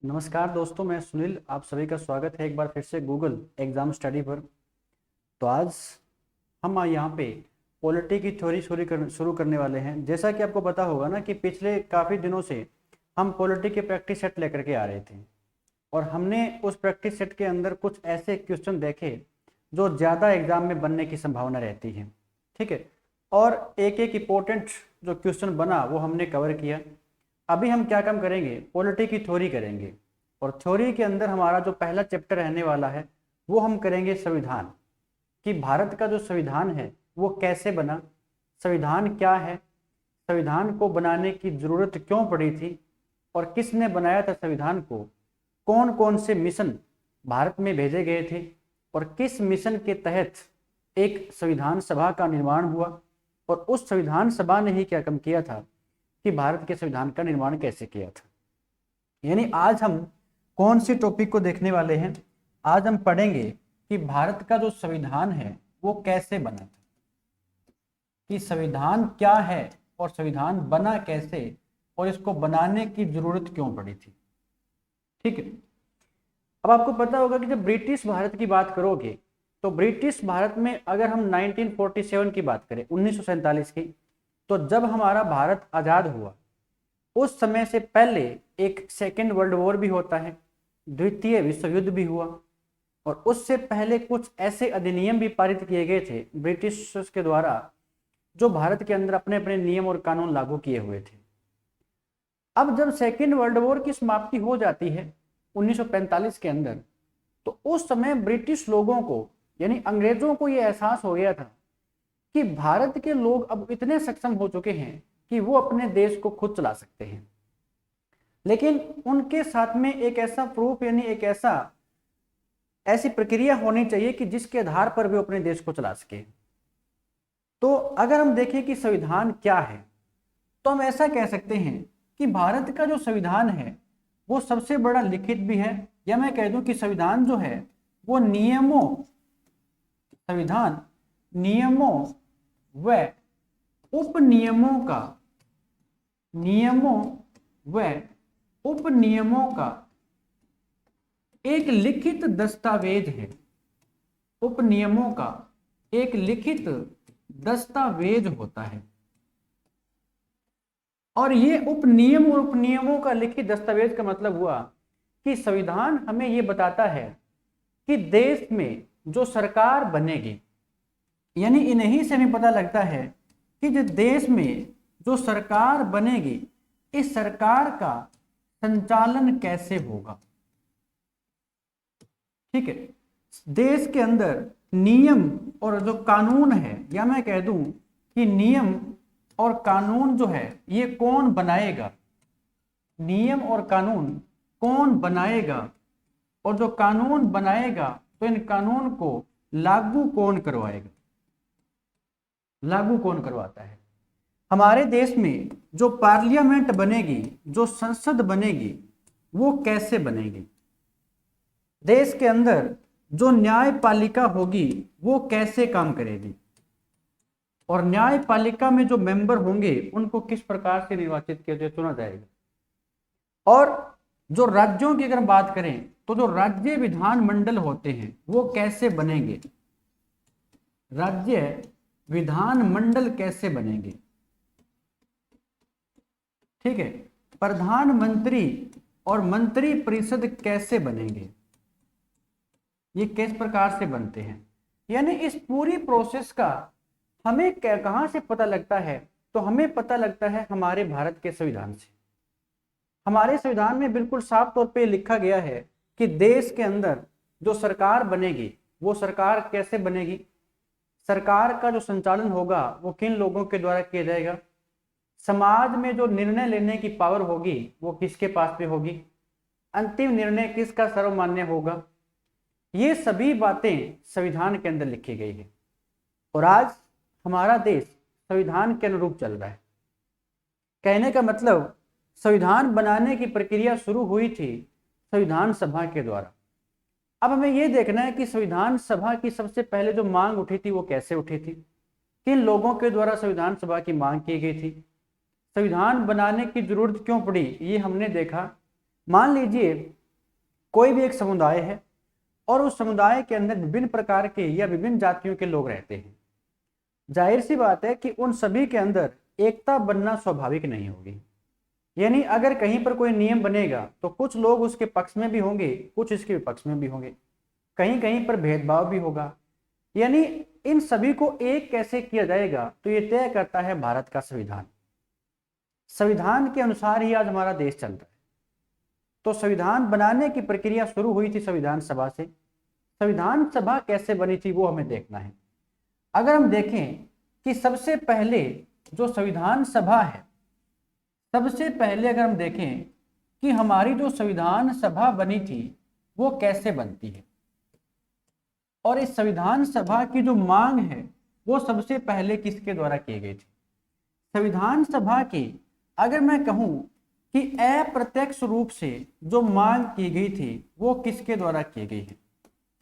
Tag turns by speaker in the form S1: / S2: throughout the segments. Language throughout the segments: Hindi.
S1: नमस्कार दोस्तों, मैं सुनील। आप सभी का स्वागत है एक बार फिर से गूगल एग्ज़ाम स्टडी पर। तो आज हम यहाँ पे पॉलिटी की थ्योरी शुरू करने वाले हैं। जैसा कि आपको पता होगा ना कि पिछले काफ़ी दिनों से हम पॉलिटी के प्रैक्टिस सेट लेकर के आ रहे थे और हमने उस प्रैक्टिस सेट के अंदर कुछ ऐसे क्वेश्चन देखे जो ज़्यादा एग्ज़ाम में बनने की संभावना रहती है। ठीक है, और एक एक इम्पोर्टेंट जो क्वेश्चन बना वो हमने कवर किया। अभी हम क्या काम करेंगे, पॉलिटी की थ्योरी करेंगे। और थ्योरी के अंदर हमारा जो पहला चैप्टर रहने वाला है वो हम करेंगे संविधान, कि भारत का जो संविधान है वो कैसे बना, संविधान क्या है, संविधान को बनाने की जरूरत क्यों पड़ी थी और किसने बनाया था संविधान को, कौन कौन से मिशन भारत में भेजे गए थे और किस मिशन के तहत एक संविधान सभा का निर्माण हुआ और उस संविधान सभा ने ही क्या काम किया था कि भारत के संविधान का निर्माण कैसे किया था। यानी आज हम कौन सी टॉपिक को देखने वाले हैं, आज हम पढ़ेंगे कि भारत का जो संविधान है वो कैसे बना था, कि संविधान क्या है और संविधान बना कैसे और इसको बनाने की जरूरत क्यों पड़ी थी। ठीक है, अब आपको पता होगा कि जब ब्रिटिश भारत की बात करोगे तो ब्रिटिश भारत में अगर हम 1947 की बात करें, 1947 की, तो जब हमारा भारत आज़ाद हुआ उस समय से पहले एक सेकेंड वर्ल्ड वॉर भी होता है, द्वितीय विश्व युद्ध भी हुआ और उससे पहले कुछ ऐसे अधिनियम भी पारित किए गए थे ब्रिटिश के द्वारा जो भारत के अंदर अपने अपने नियम और कानून लागू किए हुए थे। अब जब सेकेंड वर्ल्ड वॉर की समाप्ति हो जाती है 1945 के अंदर, तो उस समय ब्रिटिश लोगों को यानी अंग्रेजों को यह एहसास हो गया था कि भारत के लोग अब इतने सक्षम हो चुके हैं कि वो अपने देश को खुद चला सकते हैं, लेकिन उनके साथ में एक ऐसा प्रूफ यानी एक ऐसी प्रक्रिया होनी चाहिए कि जिसके आधार पर वे अपने देश को चला सके। तो अगर हम देखें कि संविधान क्या है तो हम ऐसा कह सकते हैं कि भारत का जो संविधान है वो सबसे बड़ा लिखित भी है, या मैं कह दूं कि संविधान जो है वो संविधान नियमों व नियमों व उपनियमों का एक लिखित दस्तावेज है। उपनियमों का एक लिखित दस्तावेज होता है और ये उपनियम और उपनियमों का लिखित दस्तावेज का मतलब हुआ कि संविधान हमें ये बताता है कि देश में जो सरकार बनेगी, यानी इन्हीं से हमें पता लगता है कि जो देश में जो सरकार बनेगी इस सरकार का संचालन कैसे होगा। ठीक है, देश के अंदर नियम और जो कानून है, या मैं कह दूं कि नियम और कानून जो है ये कौन बनाएगा, नियम और कानून कौन बनाएगा और जो कानून बनाएगा तो इन कानून को लागू कौन करवाएगा, लागू कौन करवाता है। हमारे देश में जो पार्लियामेंट बनेगी, जो संसद बनेगी, वो कैसे बनेगी, देश के अंदर जो न्यायपालिका होगी वो कैसे काम करेगी और न्यायपालिका में जो मेंबर होंगे उनको किस प्रकार से निर्वाचित किया चुना जाएगा। और जो राज्यों की अगर बात करें तो जो राज्य विधानमंडल होते हैं वो कैसे बनेंगे, राज्य विधानमंडल कैसे बनेंगे। ठीक है, प्रधानमंत्री और मंत्री परिषद कैसे बनेंगे, ये किस प्रकार से बनते हैं। यानी इस पूरी प्रोसेस का हमें कहां से पता लगता है, तो हमें पता लगता है हमारे भारत के संविधान से। हमारे संविधान में बिल्कुल साफ तौर पे लिखा गया है कि देश के अंदर जो सरकार बनेगी वो सरकार कैसे बनेगी, सरकार का जो संचालन होगा वो किन लोगों के द्वारा किया जाएगा, समाज में जो निर्णय लेने की पावर होगी वो किसके पास में होगी, अंतिम निर्णय किसका सर्वमान्य होगा। ये सभी बातें संविधान के अंदर लिखी गई है और आज हमारा देश संविधान के अनुरूप चल रहा है। कहने का मतलब संविधान बनाने की प्रक्रिया शुरू हुई थी संविधान सभा के द्वारा। अब हमें यह देखना है कि संविधान सभा की सबसे पहले जो मांग उठी थी वो कैसे उठी थी, किन लोगों के द्वारा संविधान सभा की मांग की गई थी, संविधान बनाने की जरूरत क्यों पड़ी, ये हमने देखा मान लीजिए कोई भी एक समुदाय है और उस समुदाय के अंदर विभिन्न प्रकार के या विभिन्न जातियों के लोग रहते हैं। जाहिर सी बात है कि उन सभी के अंदर एकता बनना स्वाभाविक नहीं होगी। यानी अगर कहीं पर कोई नियम बनेगा तो कुछ लोग उसके पक्ष में भी होंगे, कुछ इसके विपक्ष में भी होंगे, कहीं कहीं पर भेदभाव भी होगा। यानी इन सभी को एक कैसे किया जाएगा, तो ये तय करता है भारत का संविधान। संविधान के अनुसार ही आज हमारा देश चल रहा है। तो संविधान बनाने की प्रक्रिया शुरू हुई थी संविधान सभा से। संविधान सभा कैसे बनी थी वो हमें देखना है। अगर हम देखें कि सबसे पहले जो संविधान सभा है, सबसे पहले अगर हम देखें कि हमारी जो संविधान सभा बनी थी वो कैसे बनती है, और इस संविधान सभा की जो मांग है वो सबसे पहले किसके द्वारा की गई थी। संविधान सभा की अगर मैं कहूं कि अप्रत्यक्ष रूप से जो मांग की गई थी वो किसके द्वारा की गई है,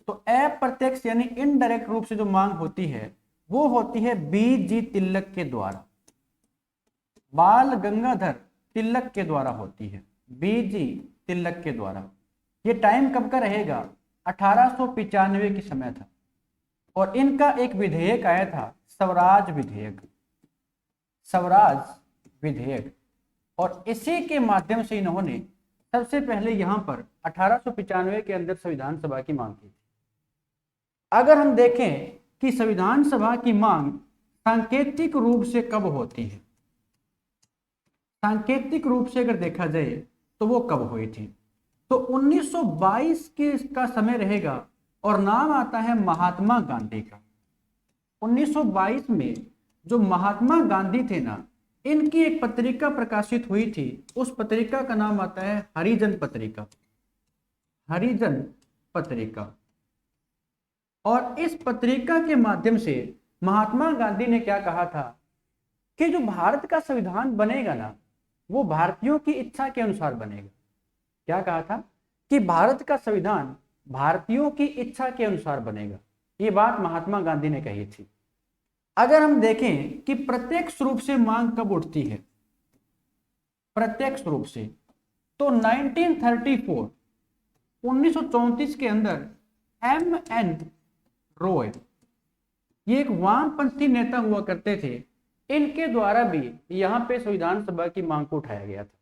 S1: तो अप्रत्यक्ष यानी इनडायरेक्ट रूप से जो मांग होती है वो होती है बी.जी. तिलक के द्वारा, बाल गंगाधर तिलक के द्वारा होती है, बी.जी. तिलक के द्वारा। ये टाइम कब का रहेगा, 1895 की समय था, और इनका एक विधेयक आया था, स्वराज विधेयक, स्वराज विधेयक, और इसी के माध्यम से इन्होंने सबसे पहले यहां पर 1895 के अंदर संविधान सभा की मांग की थी। अगर हम देखें कि संविधान सभा की मांग सांकेतिक रूप से कब होती है, सांकेतिक रूप से अगर देखा जाए तो वो कब हुई थी, तो 1922 के का समय रहेगा, और नाम आता है महात्मा गांधी का। 1922 में जो महात्मा गांधी थे ना, इनकी एक पत्रिका प्रकाशित हुई थी, उस पत्रिका का नाम आता है हरिजन पत्रिका, हरिजन पत्रिका। और इस पत्रिका के माध्यम से महात्मा गांधी ने क्या कहा था कि जो भारत का संविधान बनेगा ना वो भारतीयों की इच्छा के अनुसार बनेगा। क्या कहा था कि भारत का संविधान भारतीयों की इच्छा के अनुसार बनेगा। ये बात महात्मा गांधी ने कही थी। अगर हम देखें कि प्रत्यक्ष रूप से मांग कब उठती है, प्रत्यक्ष रूप से, तो 1934 1934 के अंदर M.N. रॉय, ये एक वामपंथी नेता हुआ करते थे, इनके द्वारा भी यहां पे संविधान सभा की मांग को उठाया गया था।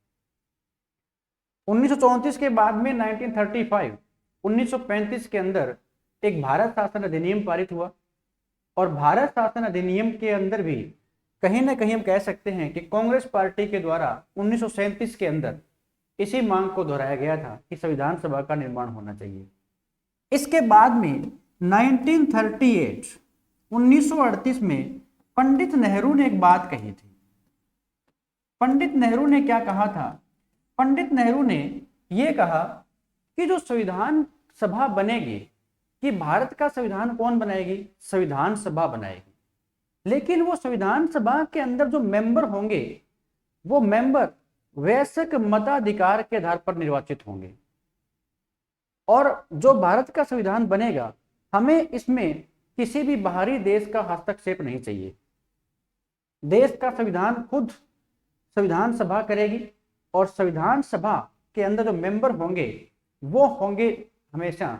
S1: 1934 के बाद में 1935 1935 के अंदर एक भारत शासन अधिनियम पारित हुआ, और भारत शासन अधिनियम के अंदर भी कहीं ना कहीं हम कह सकते हैं कि कांग्रेस पार्टी के द्वारा 1937 के अंदर इसी मांग को दोहराया गया था कि संविधान सभा का निर्माण होना चाहिए। इसके बाद में 1938 में पंडित नेहरू ने एक बात कही थी। पंडित नेहरू ने क्या कहा था, पंडित नेहरू ने यह कहा कि जो संविधान सभा बनेगी, कि भारत का संविधान कौन बनाएगी, संविधान सभा बनाएगी, लेकिन वो संविधान सभा के अंदर जो मेंबर होंगे वो मेंबर वयस्क मताधिकार के आधार पर निर्वाचित होंगे, और जो भारत का संविधान बनेगा हमें इसमें किसी भी बाहरी देश का हस्तक्षेप नहीं चाहिए। देश का संविधान खुद संविधान सभा करेगी, और संविधान सभा के अंदर जो मेंबर होंगे वो होंगे हमेशा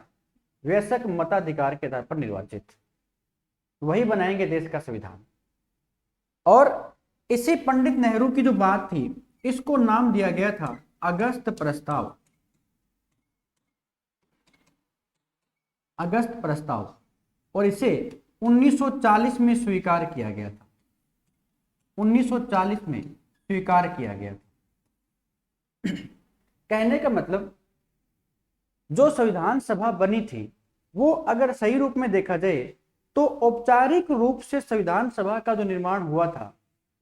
S1: वयस्क मताधिकार के आधार पर निर्वाचित, वही बनाएंगे देश का संविधान। और इसी पंडित नेहरू की जो बात थी इसको नाम दिया गया था अगस्त प्रस्ताव, अगस्त प्रस्ताव, और इसे 1940 में स्वीकार किया गया था, 1940 में स्वीकार किया गया था। कहने का मतलब जो संविधान सभा बनी थी वो अगर सही रूप में देखा जाए तो औपचारिक रूप से संविधान सभा का जो निर्माण हुआ था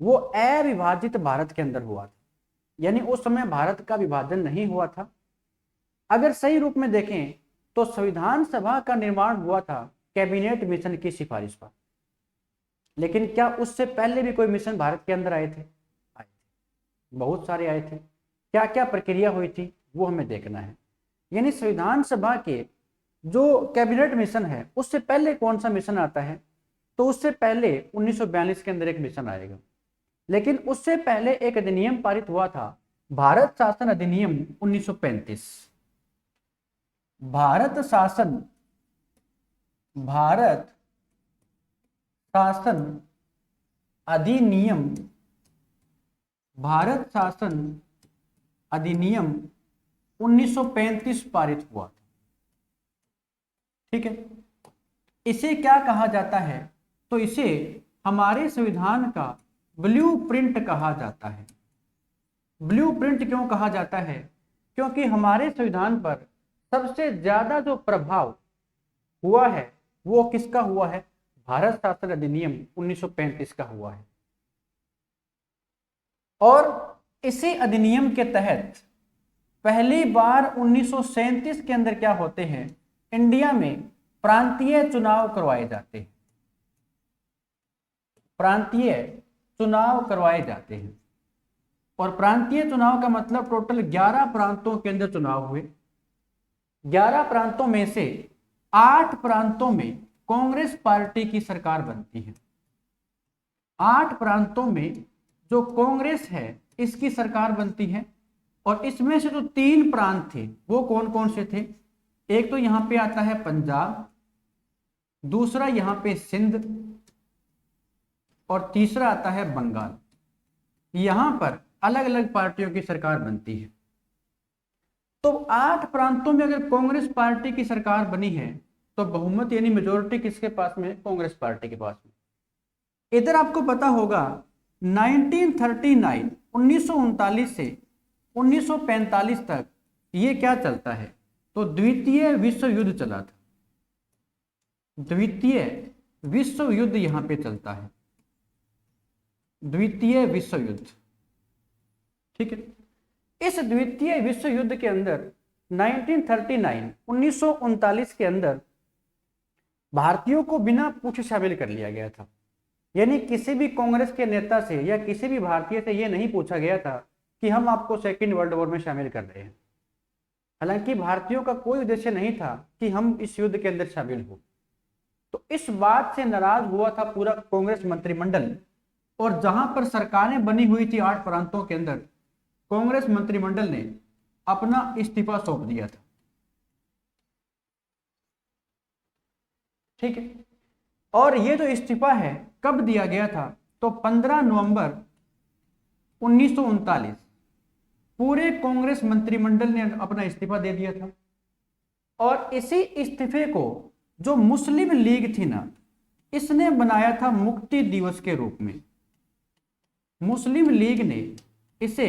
S1: वो अविभाजित भारत के अंदर हुआ था, यानी उस समय भारत का विभाजन नहीं हुआ था। अगर सही रूप में देखें तो संविधान सभा का निर्माण हुआ था कैबिनेट मिशन की सिफारिश पर, लेकिन क्या उससे पहले भी कोई मिशन भारत के अंदर आए थे? आए थे, बहुत सारे आए थे। क्या क्या प्रक्रिया हुई थी वो हमें देखना है। यानी संविधान सभा के जो कैबिनेट मिशन है उससे पहले कौन सा मिशन आता है, तो उससे पहले 1942 के अंदर एक मिशन आएगा, लेकिन उससे पहले एक अधिनियम पारित हुआ था भारत शासन अधिनियम 1935। भारत शासन अधिनियम भारत शासन अधिनियम 1935 पारित हुआ। ठीक है, इसे क्या कहा जाता है? तो इसे हमारे संविधान का ब्लूप्रिंट कहा जाता है। ब्लूप्रिंट क्यों कहा जाता है? क्योंकि हमारे संविधान पर सबसे ज्यादा जो प्रभाव हुआ है वो किसका हुआ है? भारत शासन अधिनियम 1935 का हुआ है। और इसी अधिनियम के तहत पहली बार 1937 के अंदर क्या होते हैं? इंडिया में प्रांतीय चुनाव करवाए जाते हैं। प्रांतीय चुनाव करवाए जाते हैं। और प्रांतीय चुनाव का मतलब टोटल 11 प्रांतों के अंदर चुनाव हुए। 11 प्रांतों में से 8 प्रांतों में कांग्रेस पार्टी की सरकार बनती है। 8 प्रांतों में जो कांग्रेस है इसकी सरकार बनती है। और इसमें से जो 3 प्रांत थे वो कौन कौन से थे? एक तो यहां पे आता है पंजाब, दूसरा यहां पे सिंध, और तीसरा आता है बंगाल। यहां पर अलग अलग पार्टियों की सरकार बनती है। तो 8 प्रांतों में अगर कांग्रेस पार्टी की सरकार बनी है तो बहुमत यानी मेजोरिटी किसके पास में है? कांग्रेस पार्टी के पास में। इधर आपको पता होगा 1939 1939 से 1945 तक ये क्या चलता है? तो द्वितीय विश्व युद्ध चला था। द्वितीय विश्व युद्ध यहां पे चलता है, द्वितीय विश्व युद्ध। ठीक है, इस द्वितीय विश्व युद्ध के अंदर 1939 1939 के अंदर भारतीयों को बिना पूछे शामिल कर लिया गया था। यानी किसी भी कांग्रेस के नेता से या किसी भी भारतीय से यह नहीं पूछा गया था कि हम आपको सेकेंड वर्ल्ड वॉर में शामिल कर रहे हैं। हालांकि भारतीयों का कोई उद्देश्य नहीं था कि हम इस युद्ध के अंदर शामिल हो। तो इस बात से नाराज हुआ था पूरा कांग्रेस मंत्रिमंडल। और जहां पर सरकारें बनी हुई थी 8 प्रांतों के अंदर, कांग्रेस मंत्रिमंडल ने अपना इस्तीफा सौंप दिया था। ठीक है, और ये जो इस्तीफा है कब दिया गया था? तो 15 नवंबर 1939 पूरे कांग्रेस मंत्रिमंडल ने अपना इस्तीफा दे दिया था। और इसी इस्तीफे को जो मुस्लिम लीग थी ना, इसने बनाया था मुक्ति दिवस के रूप में। मुस्लिम लीग ने इसे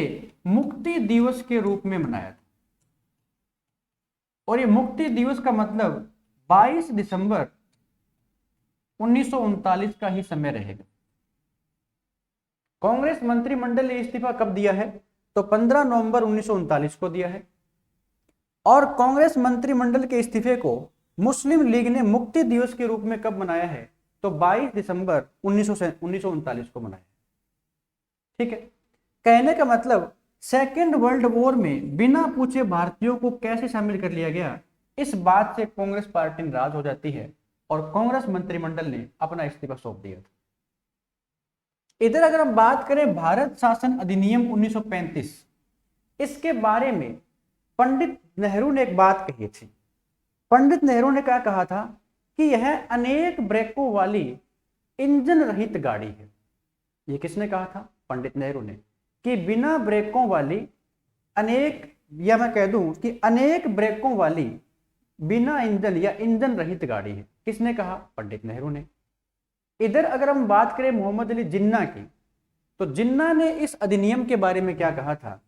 S1: मुक्ति दिवस के रूप में मनाया था। और ये मुक्ति दिवस का मतलब 22 दिसंबर 1939 का ही समय रहेगा। कांग्रेस मंत्रिमंडल ने इस्तीफा कब दिया है? तो 15 नवंबर 1939 को दिया है। और कांग्रेस मंत्रिमंडल के इस्तीफे को मुस्लिम लीग ने मुक्ति दिवस के रूप में कब मनाया है? तो 22 दिसंबर 1939 को मनाया। ठीक है, कहने का मतलब सेकेंड वर्ल्ड वॉर में बिना पूछे भारतीयों को कैसे शामिल कर लिया गया, इस बात से कांग्रेस पार्टी नाराज हो जाती है और कांग्रेस मंत्रिमंडल ने अपना इस्तीफा सौंप दिया था। इधर अगर हम बात करें भारत शासन अधिनियम 1935, इसके बारे में पंडित नेहरू ने एक बात कही थी। पंडित नेहरू ने क्या कहा था कि यह अनेक ब्रेकों वाली इंजन रहित गाड़ी है। ये किसने कहा था? पंडित नेहरू ने, कि बिना ब्रेकों वाली अनेक, या मैं कह दूं कि अनेक ब्रेकों वाली बिना इंजन या इंजन रहित गाड़ी है। किसने कहा? पंडित नेहरू ने। इधर अगर हम बात करें मोहम्मद अली जिन्ना की, तो जिन्ना ने इस अधिनियम के बारे में क्या कहा था?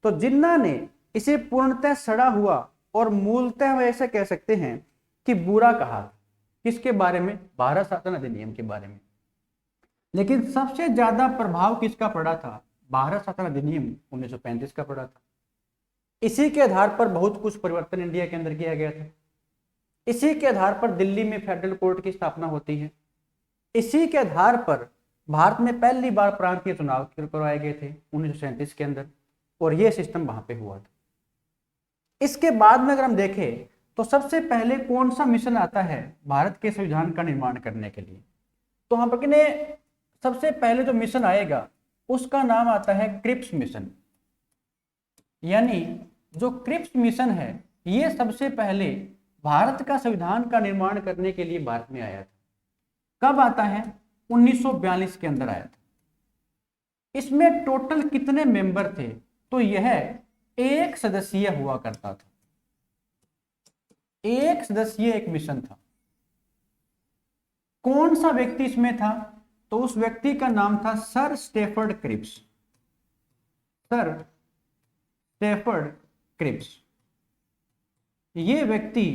S1: तो जिन्ना ने इसे पूर्णतः सड़ा हुआ और मूलतः ऐसे कह सकते हैं कि बुरा कहा। किसके बारे में? भारत शासन अधिनियम के बारे में। लेकिन सबसे ज्यादा प्रभाव किसका पड़ा था? भारत शासन अधिनियम 1935 का पड़ा था। इसी के आधार पर बहुत कुछ परिवर्तन इंडिया के अंदर किया गया था। इसी के आधार पर दिल्ली में फेडरल कोर्ट की स्थापना होती है। इसी के आधार पर भारत में पहली बार प्रांतीय चुनाव करवाए गए थे 1937 के अंदर, और यह सिस्टम वहां पे हुआ था। इसके बाद में अगर हम देखें तो सबसे पहले कौन सा मिशन आता है भारत के संविधान का निर्माण करने के लिए? तो हम पर सबसे पहले जो मिशन आएगा उसका नाम आता है क्रिप्स मिशन। यानी जो क्रिप्स मिशन है ये सबसे पहले भारत का संविधान का निर्माण करने के लिए भारत में आया था। कब आता है? 1942 के अंदर आया था। इसमें टोटल कितने मेंबर थे? तो यह एक सदस्यीय हुआ करता था, एक सदस्यीय एक मिशन था। कौन सा व्यक्ति इसमें था? तो उस व्यक्ति का नाम था sir Stafford Cripps. Sir Stafford Cripps ये व्यक्ति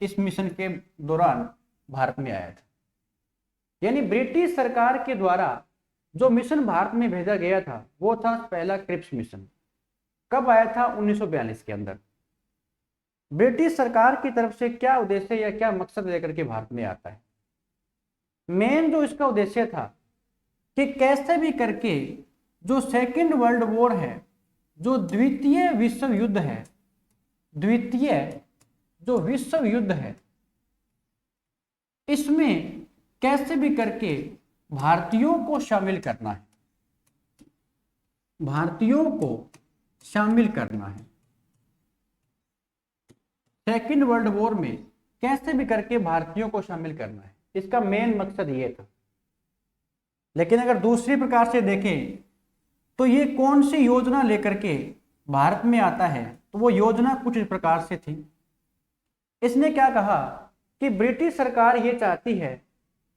S1: इस मिशन के दौरान भारत में आया था। यानी ब्रिटिश सरकार के द्वारा जो मिशन भारत में भेजा गया था वो था पहला क्रिप्स मिशन। कब आया था? 1942 के अंदर। ब्रिटिश सरकार की तरफ से क्या उद्देश्य या क्या मकसद लेकर के भारत में आता है? मेन जो इसका उद्देश्य था कि कैसे भी करके जो सेकेंड वर्ल्ड वॉर है, जो द्वितीय विश्व युद्ध है, द्वितीय जो विश्व युद्ध है, इसमें कैसे भी करके भारतीयों को शामिल करना है, भारतीयों को शामिल करना है। सेकेंड वर्ल्ड वॉर में कैसे भी करके भारतीयों को शामिल करना है, इसका मेन मकसद ये था। लेकिन अगर दूसरी प्रकार से देखें तो ये कौन सी योजना लेकर के भारत में आता है, तो वो योजना कुछ इस प्रकार से थी। इसने क्या कहा कि ब्रिटिश सरकार ये चाहती है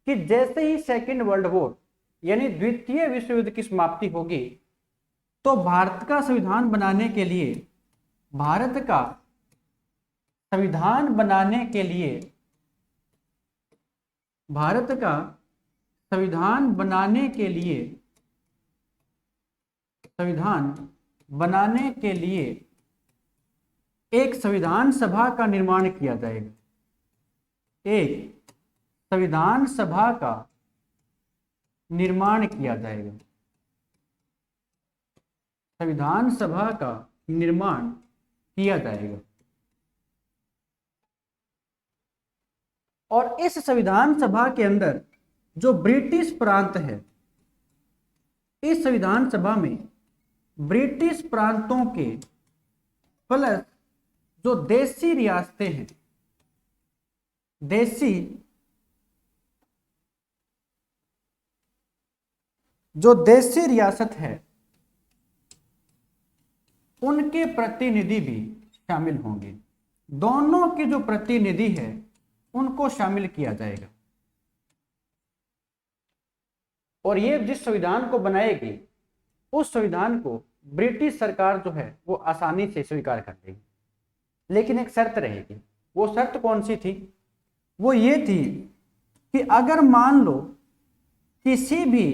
S1: कि जैसे ही सेकेंड वर्ल्ड वॉर यानी द्वितीय विश्व युद्ध की समाप्ति होगी तो भारत का संविधान बनाने के लिए, भारत का संविधान बनाने के लिए, भारत का संविधान बनाने के लिए, संविधान बनाने के लिए एक संविधान सभा का निर्माण किया जाएगा। एक संविधान सभा का निर्माण किया जाएगा। संविधान सभा का निर्माण किया जाएगा। और इस संविधान सभा के अंदर जो ब्रिटिश प्रांत है, इस संविधान सभा में ब्रिटिश प्रांतों के प्लस जो देसी रियासतें हैं, देसी जो देसी रियासत है, उनके प्रतिनिधि भी शामिल होंगे। दोनों के जो प्रतिनिधि है उनको शामिल किया जाएगा। और ये जिस संविधान को बनाएगी उस संविधान को ब्रिटिश सरकार जो है वो आसानी से स्वीकार कर लेगी। लेकिन एक शर्त रहेगी। वो शर्त कौन सी थी? वो ये थी कि अगर मान लो किसी भी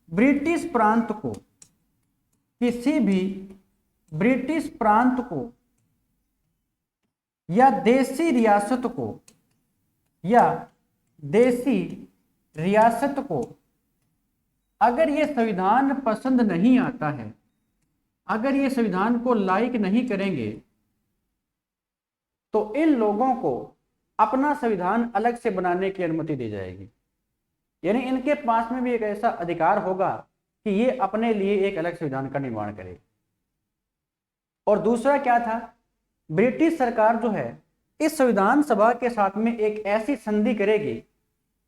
S1: ब्रिटिश प्रांत को, किसी भी ब्रिटिश प्रांत को या देसी रियासत को, या देसी रियासत को अगर ये संविधान पसंद नहीं आता है, अगर ये संविधान को लाइक नहीं करेंगे, तो इन लोगों को अपना संविधान अलग से बनाने की अनुमति दी जाएगी। यानी इनके पास में भी एक ऐसा अधिकार होगा कि ये अपने लिए एक अलग संविधान का निर्माण करें। और दूसरा क्या था? ब्रिटिश सरकार जो है इस संविधान सभा के साथ में एक ऐसी संधि करेगी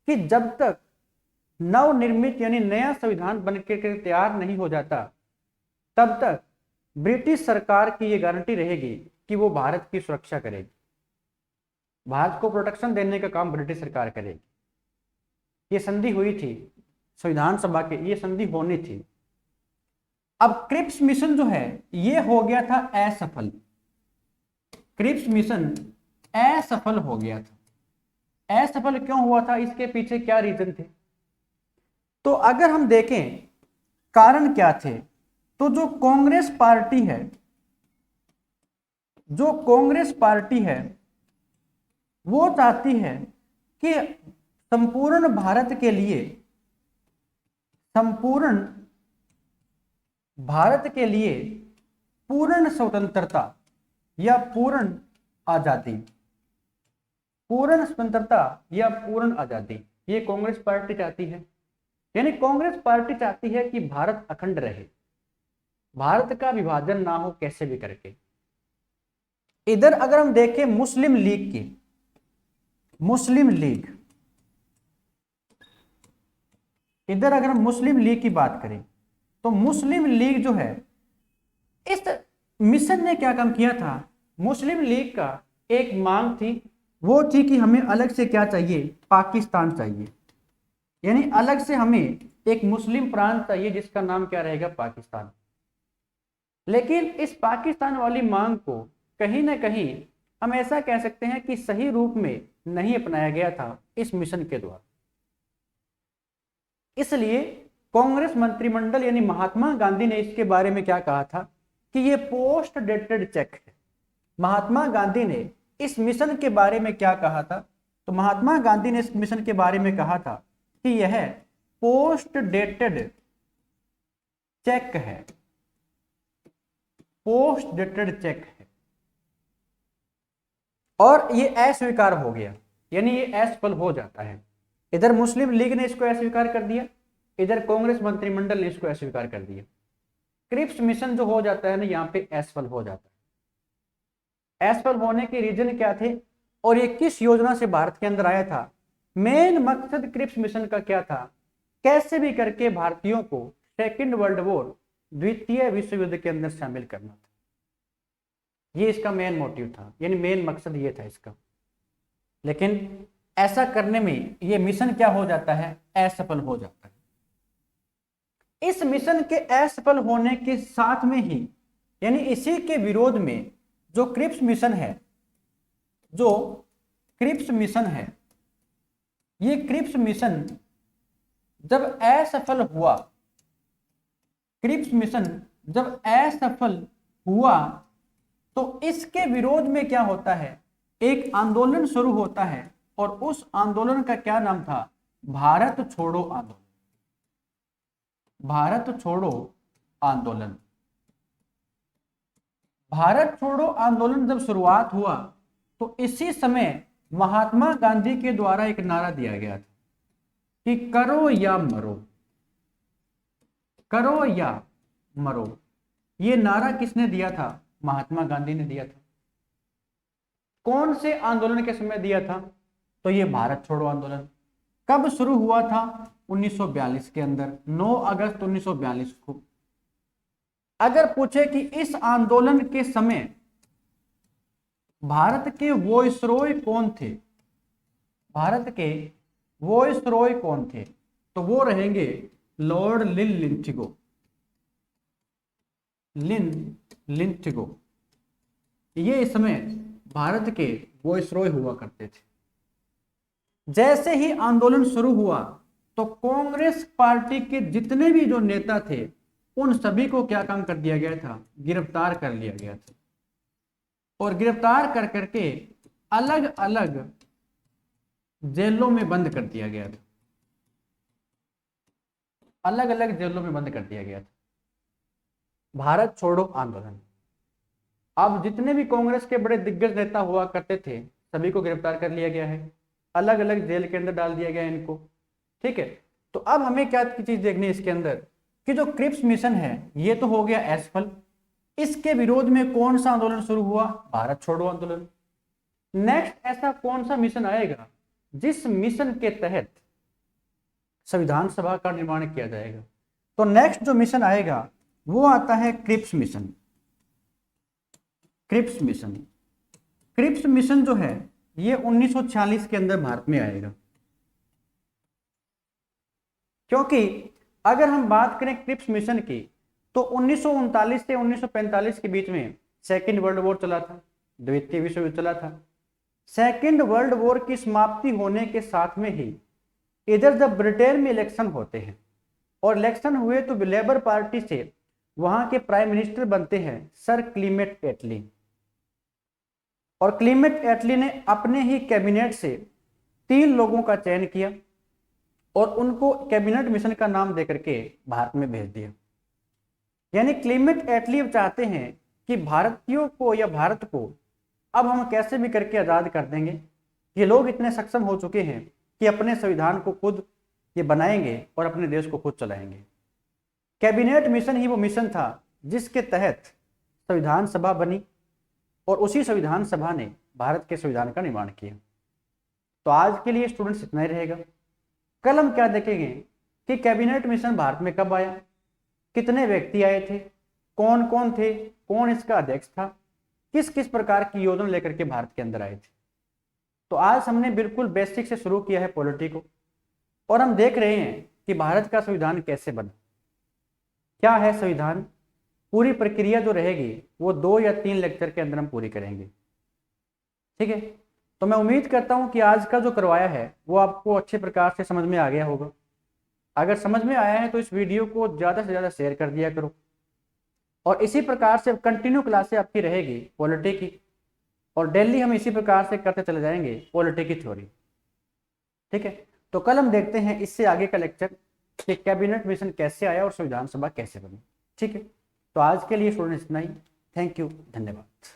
S1: कि जब तक नवनिर्मित यानी नया संविधान बनकर तैयार नहीं हो जाता, तब तक ब्रिटिश सरकार की ये गारंटी रहेगी कि वो भारत की सुरक्षा करेगी, भारत को प्रोटेक्शन देने का काम ब्रिटिश सरकार करेगी। ये संधि हुई थी संविधान सभा के, ये संधि होनी थी। अब क्रिप्स मिशन जो है ये हो गया था असफल। क्रिप्स मिशन असफल हो गया था। असफल क्यों हुआ था? इसके पीछे क्या रीजन थे? तो अगर हम देखें कारण क्या थे, तो जो कांग्रेस पार्टी है, जो कांग्रेस पार्टी है वो चाहती है कि संपूर्ण भारत के लिए, संपूर्ण भारत के लिए पूर्ण स्वतंत्रता या पूर्ण आजादी, पूर्ण स्वतंत्रता या पूर्ण आजादी, ये कांग्रेस पार्टी चाहती है। यानी कांग्रेस पार्टी चाहती है कि भारत अखंड रहे, भारत का विभाजन ना हो कैसे भी करके। इधर अगर हम देखें मुस्लिम लीग की, मुस्लिम लीग, इधर अगर हम मुस्लिम लीग की बात करें तो मुस्लिम लीग जो है, इस मिशन ने क्या काम किया था, मुस्लिम लीग का एक मांग थी, वो थी कि हमें अलग से क्या चाहिए, पाकिस्तान चाहिए। यानी अलग से हमें एक मुस्लिम प्रांत चाहिए जिसका नाम क्या रहेगा, पाकिस्तान। लेकिन इस पाकिस्तान वाली मांग को कहीं ना कहीं हम ऐसा कह सकते हैं कि सही रूप में नहीं अपनाया गया था इस मिशन के द्वारा। इसलिए कांग्रेस मंत्रिमंडल यानी महात्मा गांधी ने इसके बारे में क्या कहा था कि ये पोस्ट डेटेड चेक है। महात्मा गांधी ने इस मिशन के बारे में क्या कहा था, तो महात्मा गांधी ने इस मिशन के बारे में कहा था कि यह पोस्ट डेटेड चेक है, पोस्ट डेटेड चेक है। और ये अस्वीकार हो गया, यानी ये असफल हो जाता है। इधर मुस्लिम लीग ने इसको अस्वीकार कर दिया, इधर कांग्रेस मंत्रिमंडल ने इसको अस्वीकार कर दिया। क्रिप्स मिशन जो हो जाता है ना, यहाँ पे असफल हो जाता है। असफल होने के रीजन क्या थे और ये किस योजना से भारत के अंदर आया था, मेन मकसद क्रिप्स मिशन का क्या था, कैसे भी करके भारतीयों को सेकेंड वर्ल्ड वॉर, द्वितीय विश्व युद्ध के अंदर शामिल करना था। ये इसका मेन मोटिव था, यानी मेन मकसद ये था इसका। लेकिन ऐसा करने में ये मिशन क्या हो जाता है, असफल हो जाता है। इस मिशन के असफल होने के साथ में ही, यानी इसी के विरोध में जो क्रिप्स मिशन है, जो क्रिप्स मिशन है, ये क्रिप्स मिशन जब असफल हुआ, क्रिप्स मिशन जब असफल हुआ तो इसके विरोध में क्या होता है, एक आंदोलन शुरू होता है और उस आंदोलन का क्या नाम था, भारत छोड़ो आंदोलन। भारत छोड़ो आंदोलन। भारत छोड़ो आंदोलन जब शुरुआत हुआ तो इसी समय महात्मा गांधी के द्वारा एक नारा दिया गया था कि करो या मरो, करो या मरो। ये नारा किसने दिया था, महात्मा गांधी ने दिया था। कौन से आंदोलन के समय दिया था, तो ये भारत छोड़ो आंदोलन। कब शुरू हुआ था, 1942 के अंदर, 9 अगस्त 1942 को। अगर पूछे कि इस आंदोलन के समय भारत के वॉइसरॉय कौन थे, भारत के वॉइसरॉय कौन थे, तो वो रहेंगे लॉर्ड लिंथिगो, लिंथिगो। ये इस समय भारत के वॉइसरॉय हुआ करते थे। जैसे ही आंदोलन शुरू हुआ तो कांग्रेस पार्टी के जितने भी जो नेता थे उन सभी को क्या काम कर दिया गया था, गिरफ्तार कर लिया गया था। और गिरफ्तार कर करके अलग अलग जेलों में बंद कर दिया गया था, अलग अलग जेलों में बंद कर दिया गया था। भारत छोड़ो आंदोलन। अब जितने भी कांग्रेस के बड़े दिग्गज नेता हुआ करते थे सभी को गिरफ्तार कर लिया गया है, अलग अलग जेल के अंदर डाल दिया गया है इनको। ठीक है, तो अब हमें क्या चीज देखनी है इसके अंदर कि जो क्रिप्स मिशन है ये तो हो गया असफल। इसके विरोध में कौन सा आंदोलन शुरू हुआ, भारत छोड़ो आंदोलन। नेक्स्ट ऐसा कौन सा मिशन आएगा जिस मिशन के तहत संविधान सभा का निर्माण किया जाएगा, तो नेक्स्ट जो मिशन आएगा वो आता है Cripps mission. Cripps mission, Cripps mission जो है ये 1946 के अंदर भारत में आएगा। क्योंकि अगर हम बात करें क्रिप्स मिशन की तो 1939 से 1945 के बीच में सेकेंड वर्ल्ड वॉर चला था, द्वितीय विश्व युद्ध चला था। सेकेंड वर्ल्ड वॉर की समाप्ति होने के साथ में ही इधर जब ब्रिटेन में इलेक्शन होते हैं और इलेक्शन हुए तो लेबर पार्टी से वहां के प्राइम मिनिस्टर बनते हैं सर क्लीमेट एटली। और क्लीमेट एटली ने अपने ही कैबिनेट से 3 लोगों का चयन किया और उनको कैबिनेट मिशन का नाम देकर के भारत में भेज दिया। यानी क्लीमेट एटली चाहते हैं कि भारतीयों को या भारत को अब हम कैसे भी करके आजाद कर देंगे। ये लोग इतने सक्षम हो चुके हैं कि अपने संविधान को खुद ये बनाएंगे और अपने देश को खुद चलाएंगे। कैबिनेट मिशन ही वो मिशन था जिसके तहत संविधान सभा बनी और उसी संविधान सभा ने भारत के संविधान का निर्माण किया। तो आज के लिए स्टूडेंट्स इतना ही रहेगा। कल हम क्या देखेंगे कि कैबिनेट मिशन भारत में कब आया, कितने व्यक्ति आए थे, कौन कौन थे, कौन इसका अध्यक्ष था, किस किस प्रकार की योजना लेकर के भारत के अंदर आए थे। तो आज हमने बिल्कुल बेसिक से शुरू किया है पॉलिटी को, और हम देख रहे हैं कि भारत का संविधान कैसे बना, क्या है संविधान। पूरी प्रक्रिया जो रहेगी वो 2 या 3 लेक्चर के अंदर हम पूरी करेंगे। ठीक है, तो मैं उम्मीद करता हूं कि आज का जो करवाया है वो आपको अच्छे प्रकार से समझ में आ गया होगा। अगर समझ में आया है तो इस वीडियो को ज़्यादा से ज़्यादा शेयर कर दिया करो, और इसी प्रकार से कंटिन्यू क्लासें आपकी रहेगी पॉलिटी की, और डेली हम इसी प्रकार से करते चले जाएंगे पॉलिटी की थ्योरी। ठीक है, तो कल हम देखते हैं इससे आगे का लेक्चर कि कैबिनेट मिशन कैसे आया और संविधान सभा कैसे बनी। ठीक है, तो आज के लिए स्टूडेंट्स इतना ही। थैंक यू, धन्यवाद।